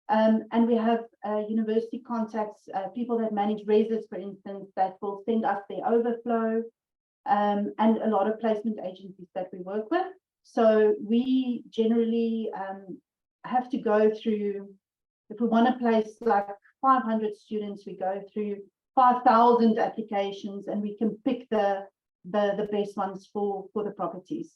And we have university contacts, people that manage reses, for instance, that will send us their overflow, and a lot of placement agencies that we work with. So we generally have to go through, if we want to place like 500 students, we go through 5,000 applications, and we can pick the best ones for the properties.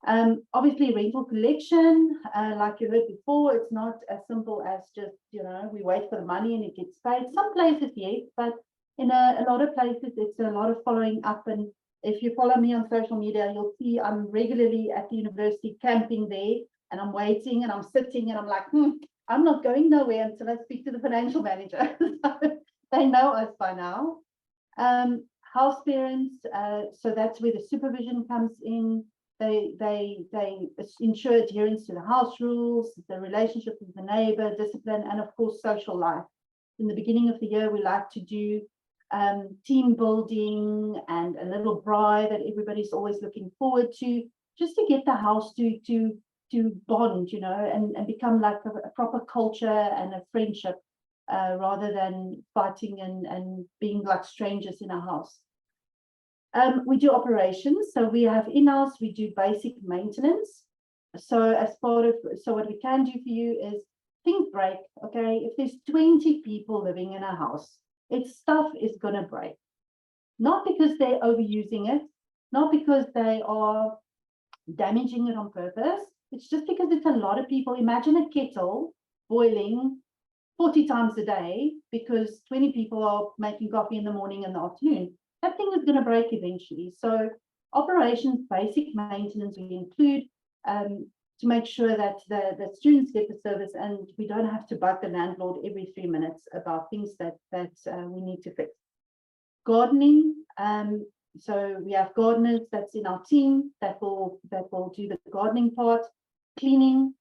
Obviously, rental collection, like you heard before, it's not as simple as just, we wait for the money and it gets paid. Some places, yes, but in a lot of places, it's a lot of following up. And if you follow me on social media, you'll see I'm regularly at the university camping there, and I'm waiting and I'm sitting and I'm like, I'm not going nowhere until I speak to the financial manager. They know us by now. House parents, so that's where the supervision comes in. They ensure adherence to the house rules, the relationship with the neighbor, discipline, and of course social life. In the beginning of the year, we like to do team building and a little braai that everybody's always looking forward to, just to get the house to bond, and become like a proper culture and a friendship, rather than fighting and being like strangers in a house. We do operations, so we have in-house, we do basic maintenance. So as part of, so what we can do for you is think break, okay? If there's 20 people living in a house, its stuff is gonna break. Not because they're overusing it, not because they are damaging it on purpose. It's just because it's a lot of people. Imagine a kettle boiling 40 times a day because 20 people are making coffee in the morning and the afternoon. That thing is going to break eventually. So operations, basic maintenance we include, to make sure that the students get the service, and we don't have to bug the landlord every 3 minutes about things that we need to fix. Gardening, so we have gardeners that's in our team that will do the gardening part. Cleaning,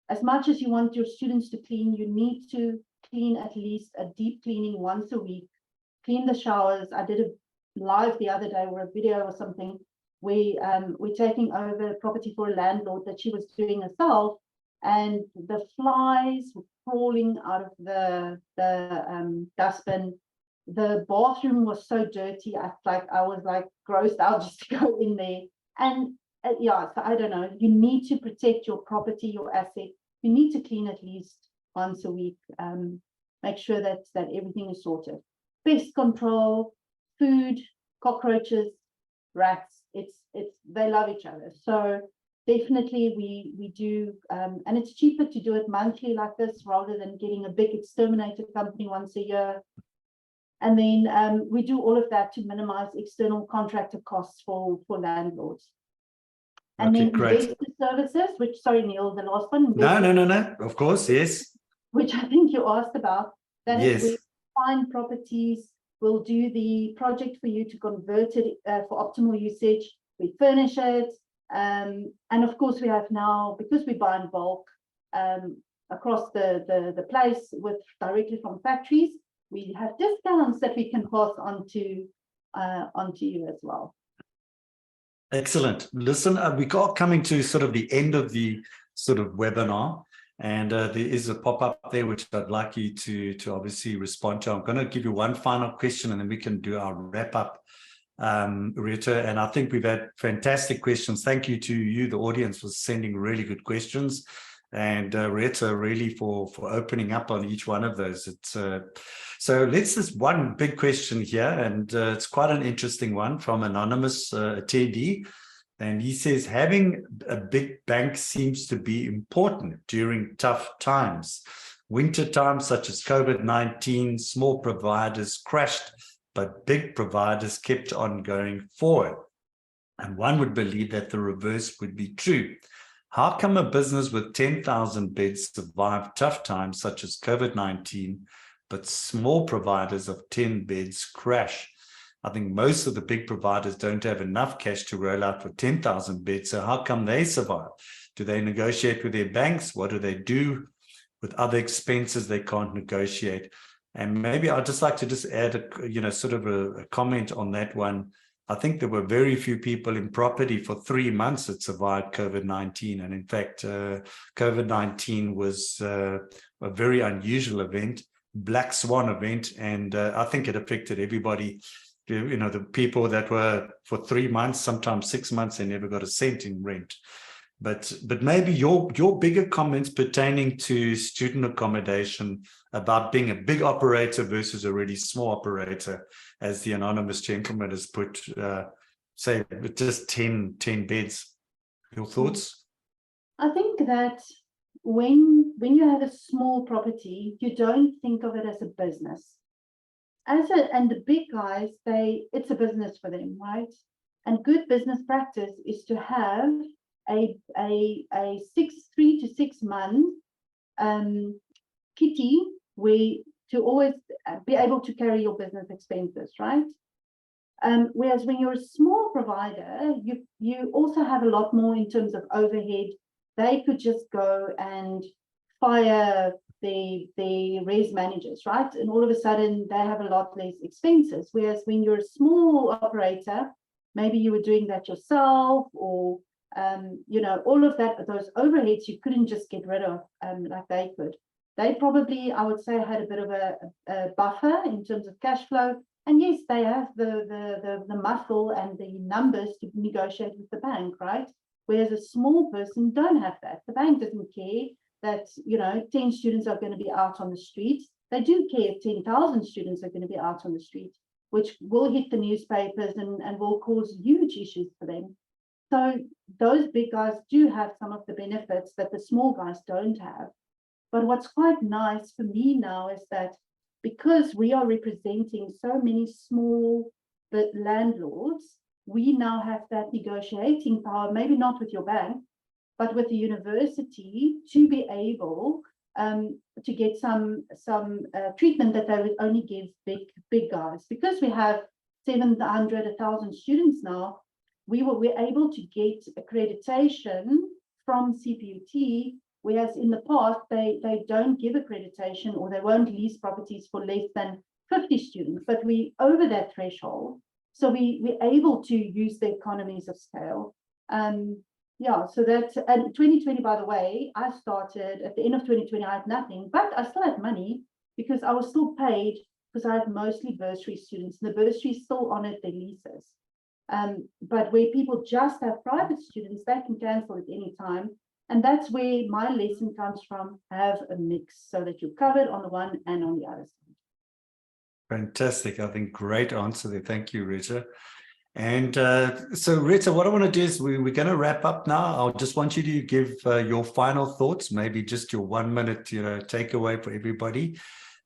as much as you want your students to clean, you need to clean at least a deep cleaning once a week. Clean the showers. I did a live the other day, or a video or something. We're taking over a property for a landlord that she was doing herself, and the flies were crawling out of the dustbin. The bathroom was so dirty. I was like grossed out just to go in there. And yeah, so I don't know. You need to protect your property, your asset. You need to clean at least once a week. Make sure that everything is sorted. Pest control, food, cockroaches, rats. They love each other. So definitely we do, and it's cheaper to do it monthly like this rather than getting a big exterminator company once a year. And then we do all of that to minimize external contractor costs for landlords. And Okay, then great. investor services, which, sorry, Neil, the last one. No. Of course, yes. Which I think you asked about. That is, Yes. we find properties, we'll do the project for you to convert it for optimal usage. We furnish it. And of course, we have now, because we buy in bulk across the place with directly from factories, we have discounts that we can pass on to you as well. Excellent. Listen, we are coming to sort of the end of the sort of webinar, and there is a pop-up there which I'd like you to obviously respond to. I'm going to give you one final question, and then we can do our wrap-up, Rita. And I think we've had fantastic questions. Thank you to you, the audience, for sending really good questions, and Rita, really for opening up on each one of those. It's so just one big question here, and it's quite an interesting one from anonymous attendee. And he says, having a big bank seems to be important during tough times. Winter times such as COVID-19, small providers crashed, but big providers kept on going forward. And one would believe that the reverse would be true. How come a business with 10,000 beds survived tough times such as COVID-19, but small providers of 10 beds crash? I think most of the big providers don't have enough cash to roll out for 10,000 beds. So how come they survive? Do they negotiate with their banks? What do they do with other expenses they can't negotiate? And maybe I'd just like to just add a comment on that one. I think there were very few people in property for 3 months that survived COVID-19. And in fact, COVID-19 was a very unusual event, black swan event. And I think it affected everybody. The people that were for 3 months, sometimes 6 months, they never got a cent in rent. But maybe your bigger comments pertaining to student accommodation about being a big operator versus a really small operator, as the anonymous gentleman has put, say, with just 10 beds. Your thoughts? I think that when you have a small property, you don't think of it as a business. And the big guys, it's a business for them, right? And good business practice is to have a 3 to 6 month kitty where to always be able to carry your business expenses, right? Whereas when you're a small provider, you also have a lot more in terms of overhead. They could just go and fire the res managers, right? And all of a sudden they have a lot less expenses. Whereas when you're a small operator, maybe you were doing that yourself, or all of that, those overheads you couldn't just get rid of like they could. They probably, I would say, had a bit of a buffer in terms of cash flow. And yes, they have the muscle and the numbers to negotiate with the bank, right? Whereas a small person don't have that. The bank doesn't care that 10 students are going to be out on the street. They do care if 10,000 students are going to be out on the street, which will hit the newspapers and will cause huge issues for them. So those big guys do have some of the benefits that the small guys don't have. But what's quite nice for me now is that because we are representing so many small landlords, we now have that negotiating power, maybe not with your bank, but with the university, to be able to get some treatment that they would only give big guys. Because we have 700, 1,000 students now, we're able to get accreditation from CPUT, whereas in the past they don't give accreditation, or they won't lease properties for less than 50 students. But we over that threshold, so we're able to use the economies of scale. Yeah, so that's, and 2020, by the way, I started at the end of 2020, I had nothing, but I still had money because I was still paid, because I had mostly bursary students. The bursary still honored their leases. But where people just have private students, they can cancel at any time. And that's where my lesson comes from: have a mix so that you're covered on the one and on the other side. Fantastic. I think great answer there. Thank you, Rita. And so, Rita, what I want to do is we're going to wrap up now. I just want you to give your final thoughts, maybe just your 1 minute, takeaway for everybody.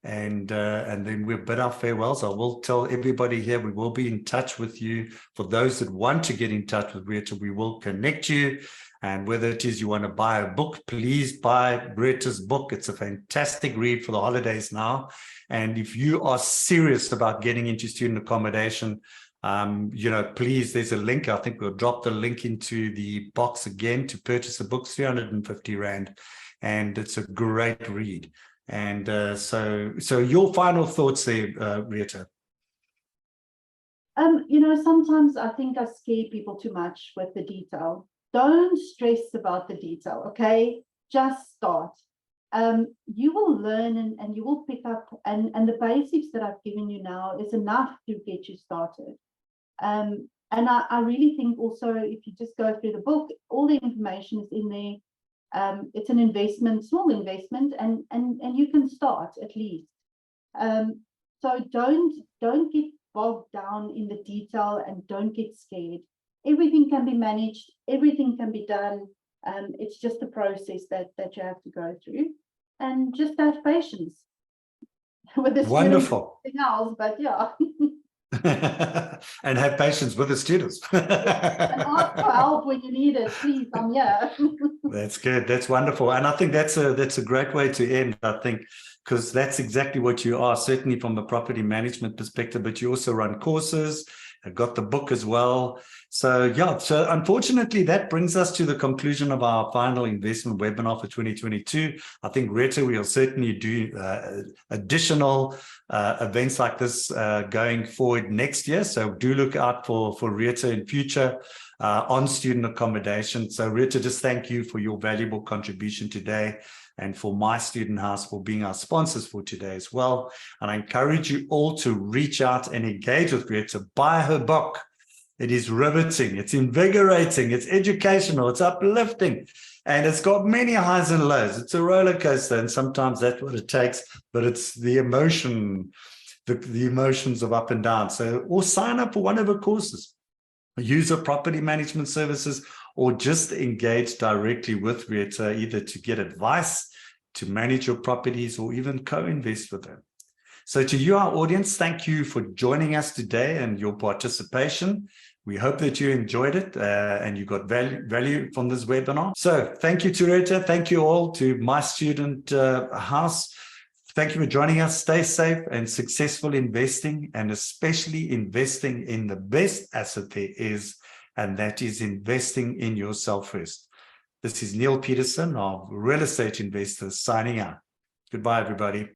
and then we'll bid our farewells. I will tell everybody here, we will be in touch with you. For those that want to get in touch with Rita, we will connect you. And whether it is you want to buy a book, please buy Rita's book. It's a fantastic read for the holidays now. And if you are serious about getting into student accommodation, please, there's a link. I think we'll drop the link into the box again to purchase the book, 350 Rand. And it's a great read. And so your final thoughts there, Rita? Sometimes I think I scare people too much with the detail. Don't stress about the detail, okay? Just start. You will learn and you will pick up, and the basics that I've given you now is enough to get you started. And I really think also, if you just go through the book, all the information is in there. It's an investment, small investment, and you can start at least. So don't get bogged down in the detail and don't get scared. Everything can be managed, everything can be done. It's just a process that you have to go through, and just have patience with the Wonderful. Students, else, but yeah. And have patience with the students. And ask for help when you need it, please. I'm here. That's good. That's wonderful. And I think that's a great way to end, I think, because that's exactly what you are, certainly from a property management perspective, but you also run courses. I've got the book as well. So yeah, so unfortunately, that brings us to the conclusion of our final investment webinar for 2022. I think, Rita, we'll certainly do additional events like this going forward next year. So do look out for Rita in future on student accommodation. So Rita, just thank you for your valuable contribution today, and for My Student House for being our sponsors for today as well. And I encourage you all to reach out and engage with Rita. Buy her book. It is riveting, it's invigorating, it's educational, it's uplifting, and it's got many highs and lows. It's a roller coaster, and sometimes that's what it takes, but it's the emotion, the emotions of up and down. So, or sign up for one of her courses, use her property management services, or just engage directly with Rita, either to get advice, to manage your properties, or even co-invest with her. So to you, our audience, thank you for joining us today and your participation. We hope that you enjoyed it and you got value from this webinar. So thank you to Rita. Thank you all to My Student House. Thank you for joining us. Stay safe and successful investing, and especially investing in the best asset there is, and that is investing in yourself first. This is Neale Petersen of Real Estate Investors signing out. Goodbye, everybody.